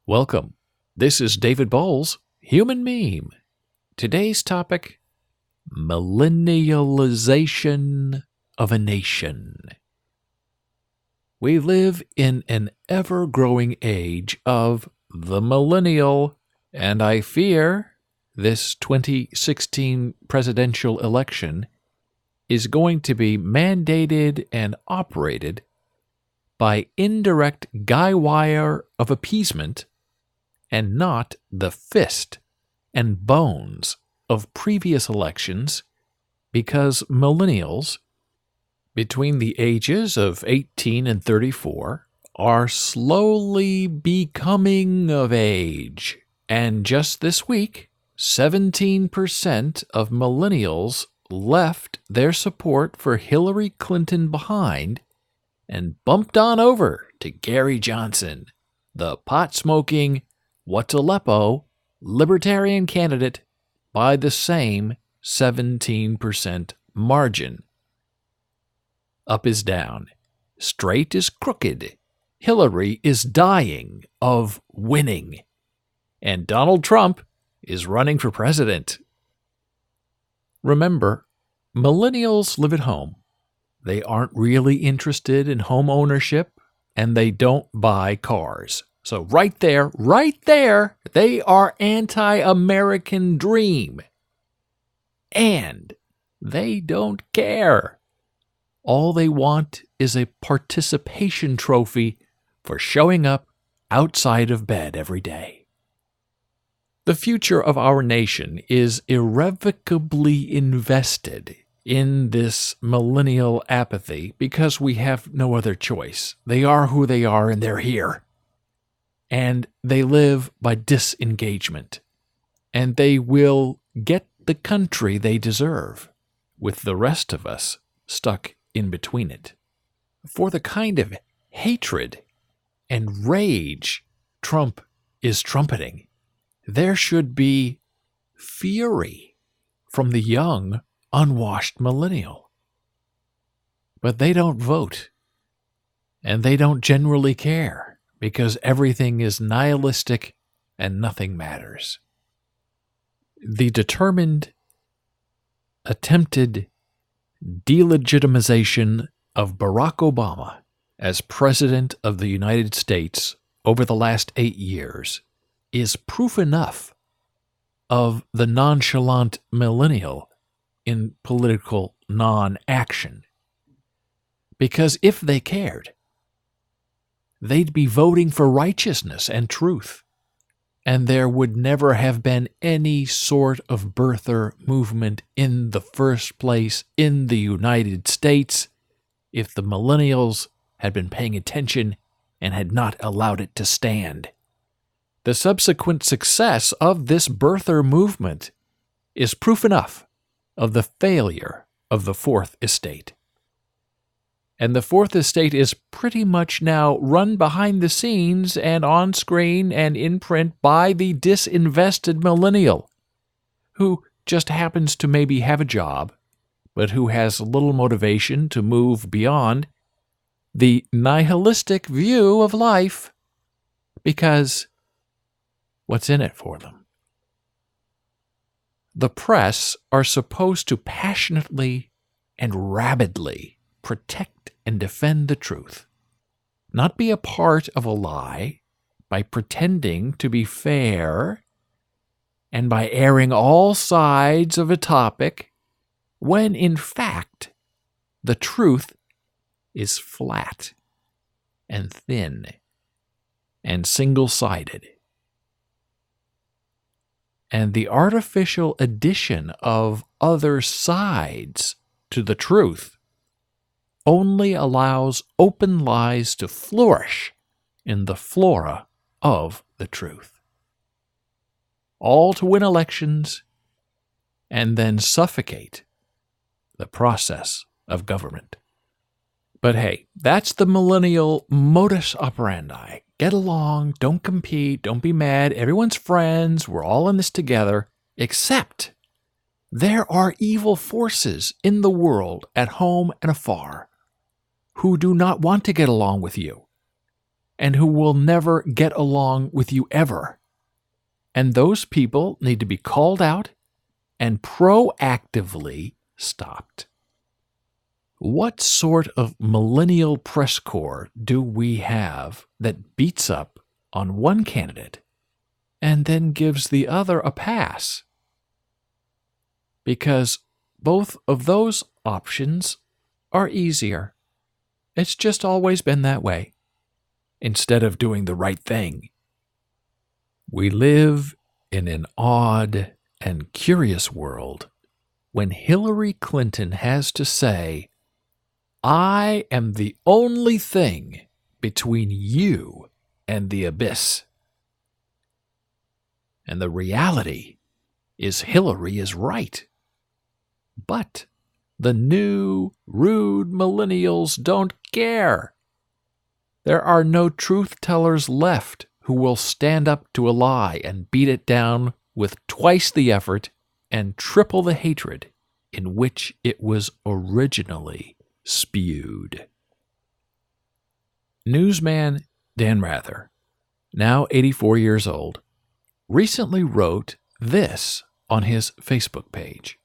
Welcome. This is David Boles, Human Meme. Today's topic, Millennialization of a nation. We live in an ever-growing age of the millennial, and I fear this 2016 presidential election is going to be mandated and operated by indirect guy wire of appeasement and not the fist and bones of previous elections, because millennials between the ages of 18 and 34 are slowly becoming of age. And just this week, 17% of millennials left their support for Hillary Clinton behind and bumped on over to Gary Johnson, the pot-smoking, what's Aleppo libertarian candidate, by the same 17% margin. Up is down. Straight is crooked. Hillary is dying of winning. And Donald Trump is running for president. Remember, millennials live at home. They aren't really interested in home ownership, and they don't buy cars. So right there, they are anti-American dream. And they don't care. All they want is a participation trophy for showing up outside of bed every day. The future of our nation is irrevocably invested in this millennial apathy because we have no other choice. They are who they are, and they're here. And they live by disengagement. And they will get the country they deserve, with the rest of us stuck in between it. For the kind of hatred and rage Trump is trumpeting, there should be fury from the young, unwashed millennial. But they don't vote, and they don't generally care, because everything is nihilistic and nothing matters. The determined, attempted delegitimization of Barack Obama as President of the United States over the last 8 years is proof enough of the nonchalant millennial in political non-action. Because if they cared, they'd be voting for righteousness and truth, and there would never have been any sort of birther movement in the first place in the United States if the millennials had been paying attention and had not allowed it to stand. The subsequent success of this birther movement is proof enough of the failure of the Fourth Estate. And the Fourth Estate is pretty much now run behind the scenes and on screen and in print by the disinvested millennial, who just happens to maybe have a job, but who has little motivation to move beyond the nihilistic view of life, because what's in it for them? The press are supposed to passionately and rabidly protect and defend the truth, not be a part of a lie by pretending to be fair and by airing all sides of a topic, when in fact the truth is flat and thin and single-sided. And the artificial addition of other sides to the truth only allows open lies to flourish in the flora of the truth. All to win elections and then suffocate the process of government. But hey, that's the millennial modus operandi. Get along, don't compete, don't be mad, everyone's friends, we're all in this together, except there are evil forces in the world at home and afar who do not want to get along with you. and who will never get along with you ever. And those people need to be called out and proactively stopped. What sort of millennial press corps do we have that beats up on one candidate and then gives the other a pass? Because both of those options are easier. It's just always been that way. Instead of doing the right thing. We live in an odd and curious world when Hillary Clinton has to say, "I am the only thing between you and the abyss." And the reality is Hillary is right. But the new, rude millennials don't care. There are no truth-tellers left who will stand up to a lie and beat it down with twice the effort and triple the hatred in which it was originally spewed. Newsman Dan Rather, now 84 years old, recently wrote this on his Facebook page.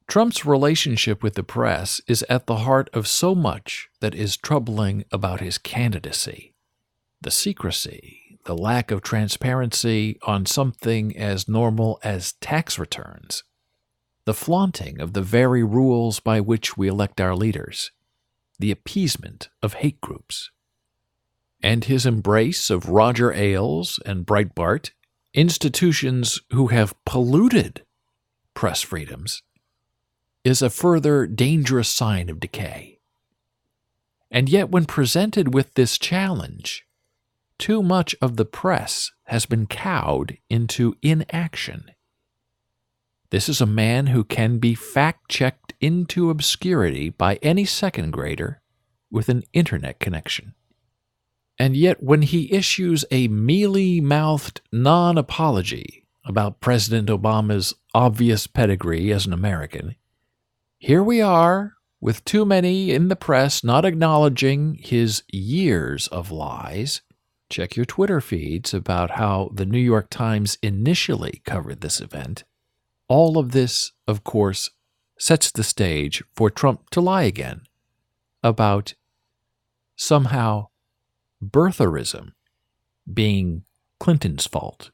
Trump's relationship with the press is at the heart of so much that is troubling about his candidacy. The secrecy, the lack of transparency on something as normal as tax returns, the flaunting of the very rules by which we elect our leaders, the appeasement of hate groups, and his embrace of Roger Ailes and Breitbart, institutions who have polluted press freedoms, is a further dangerous sign of decay. And yet when presented with this challenge, too much of the press has been cowed into inaction. This is a man who can be fact-checked into obscurity by any second grader with an internet connection. And yet when he issues a mealy-mouthed non-apology about President Obama's obvious pedigree as an American, here we are, with too many in the press not acknowledging his years of lies. Check your Twitter feeds about how the New York Times initially covered this event. All of this, of course, sets the stage for Trump to lie again about somehow birtherism being Clinton's fault.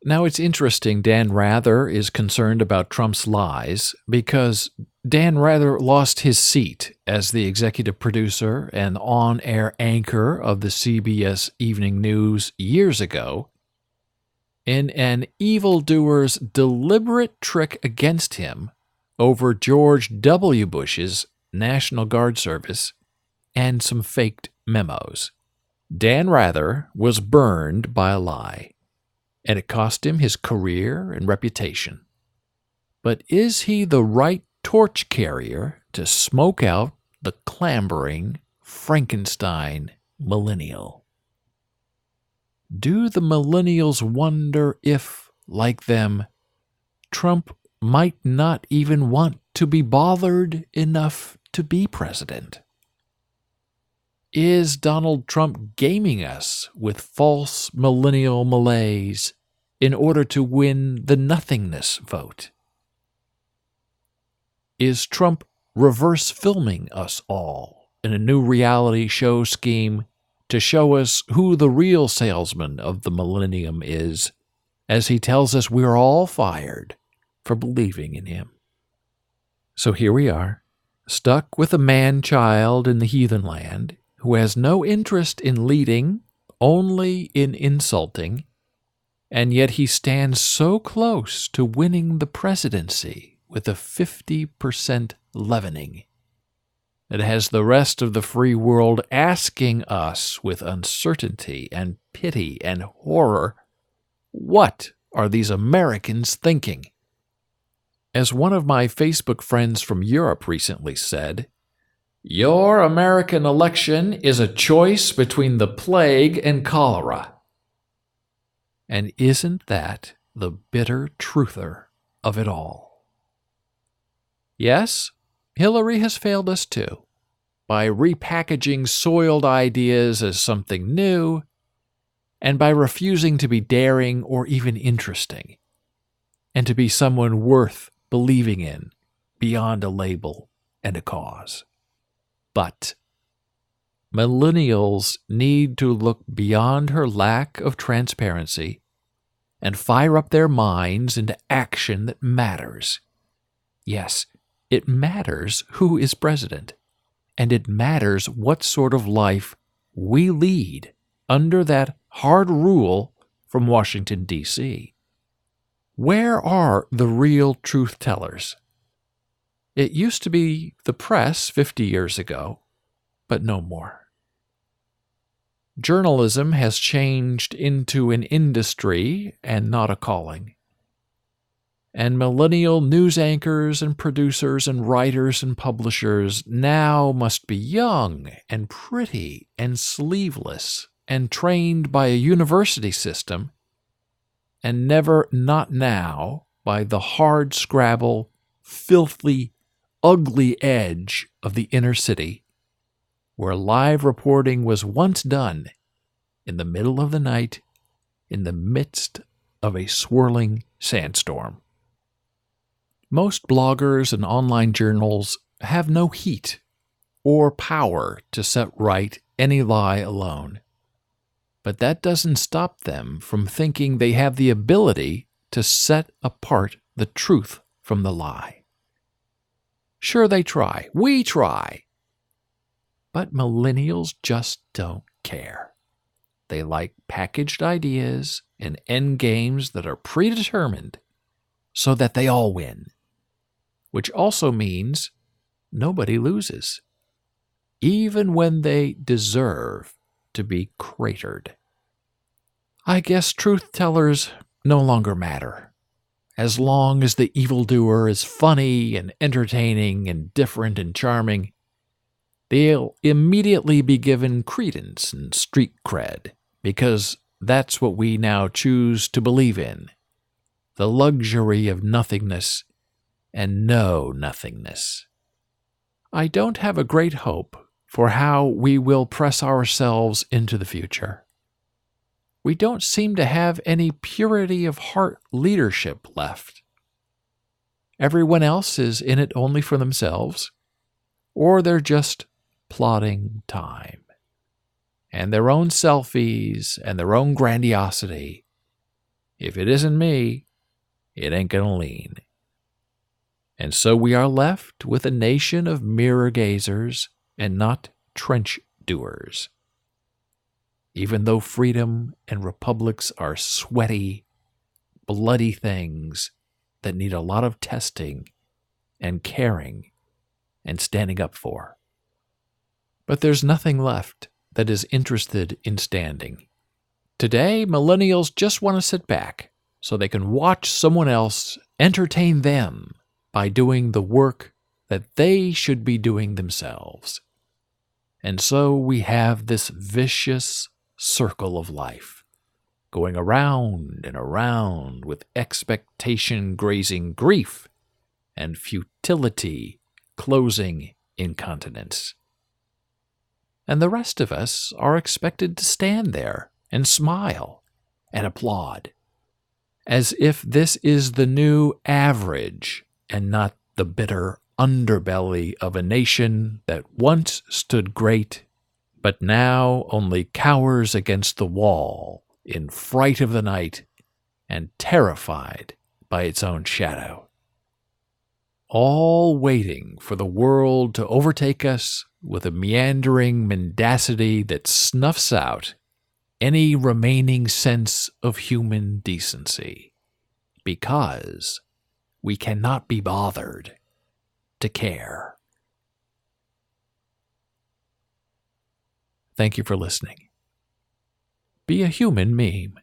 Now, it's interesting Dan Rather is concerned about Trump's lies because Dan Rather lost his seat as the executive producer and on-air anchor of the CBS Evening News years ago in an evildoer's deliberate trick against him over George W. Bush's National Guard service and some faked memos. Dan Rather was burned by a lie, and it cost him his career and reputation. But is he the right torch carrier to smoke out the clambering Frankenstein millennial? Do the millennials wonder if, like them, Trump might not even want to be bothered enough to be president? Is Donald Trump gaming us with false millennial malaise in order to win the nothingness vote? Is Trump reverse filming us all in a new reality show scheme to show us who the real salesman of the millennium is, as he tells us we're all fired for believing in him? So here we are, stuck with a man-child in the heathen land who has no interest in leading, only in insulting, and yet he stands so close to winning the presidency with a 50% leavening. It has the rest of the free world asking us with uncertainty and pity and horror, what are these Americans thinking? As one of my Facebook friends from Europe recently said, "Your American election is a choice between the plague and cholera." And isn't that the bitter truther of it all? Yes, Hillary has failed us too. by repackaging soiled ideas as something new, and by refusing to be daring or even interesting, and to be someone worth believing in beyond a label and a cause. But millennials need to look beyond her lack of transparency and fire up their minds into action that matters. Yes, it matters who is president, and it matters what sort of life we lead under that hard rule from Washington, D.C. Where are the real truth tellers? It used to be the press 50 years ago, but no more. Journalism has changed into an industry and not a calling. And millennial news anchors and producers and writers and publishers now must be young and pretty and sleeveless and trained by a university system, and never not now by the hard scrabble, filthy, ugly edge of the inner city, where live reporting was once done in the middle of the night in the midst of a swirling sandstorm. Most bloggers and online journals have no heat or power to set right any lie alone. But that doesn't stop them from thinking they have the ability to set apart the truth from the lie. Sure, they try. We try. But millennials just don't care. They like packaged ideas and end games that are predetermined so that they all win, which also means nobody loses, even when they deserve to be cratered. I guess truth tellers no longer matter, as long as the evildoer is funny and entertaining and different and charming. They'll immediately be given credence and street cred, because that's what we now choose to believe in, the luxury of nothingness and no nothingness. I don't have a great hope for how we will press ourselves into the future. We don't seem to have any purity of heart leadership left. Everyone else is in it only for themselves, or they're just plodding time, and their own selfies and their own grandiosity. If it isn't me, it ain't gonna lean. And so we are left with a nation of mirror gazers and not trench doers. Even though freedom and republics are sweaty, bloody things that need a lot of testing and caring and standing up for. But there's nothing left that is interested in standing. Today, millennials just want to sit back so they can watch someone else entertain them by doing the work that they should be doing themselves. And so we have this vicious circle of life, going around and around with expectation grazing grief and futility closing incontinence. And the rest of us are expected to stand there and smile and applaud, as if this is the new average and not the bitter underbelly of a nation that once stood great, but now only cowers against the wall in fright of the night and terrified by its own shadow. All waiting for the world to overtake us with a meandering mendacity that snuffs out any remaining sense of human decency, because we cannot be bothered to care. Thank you for listening. Be a human meme.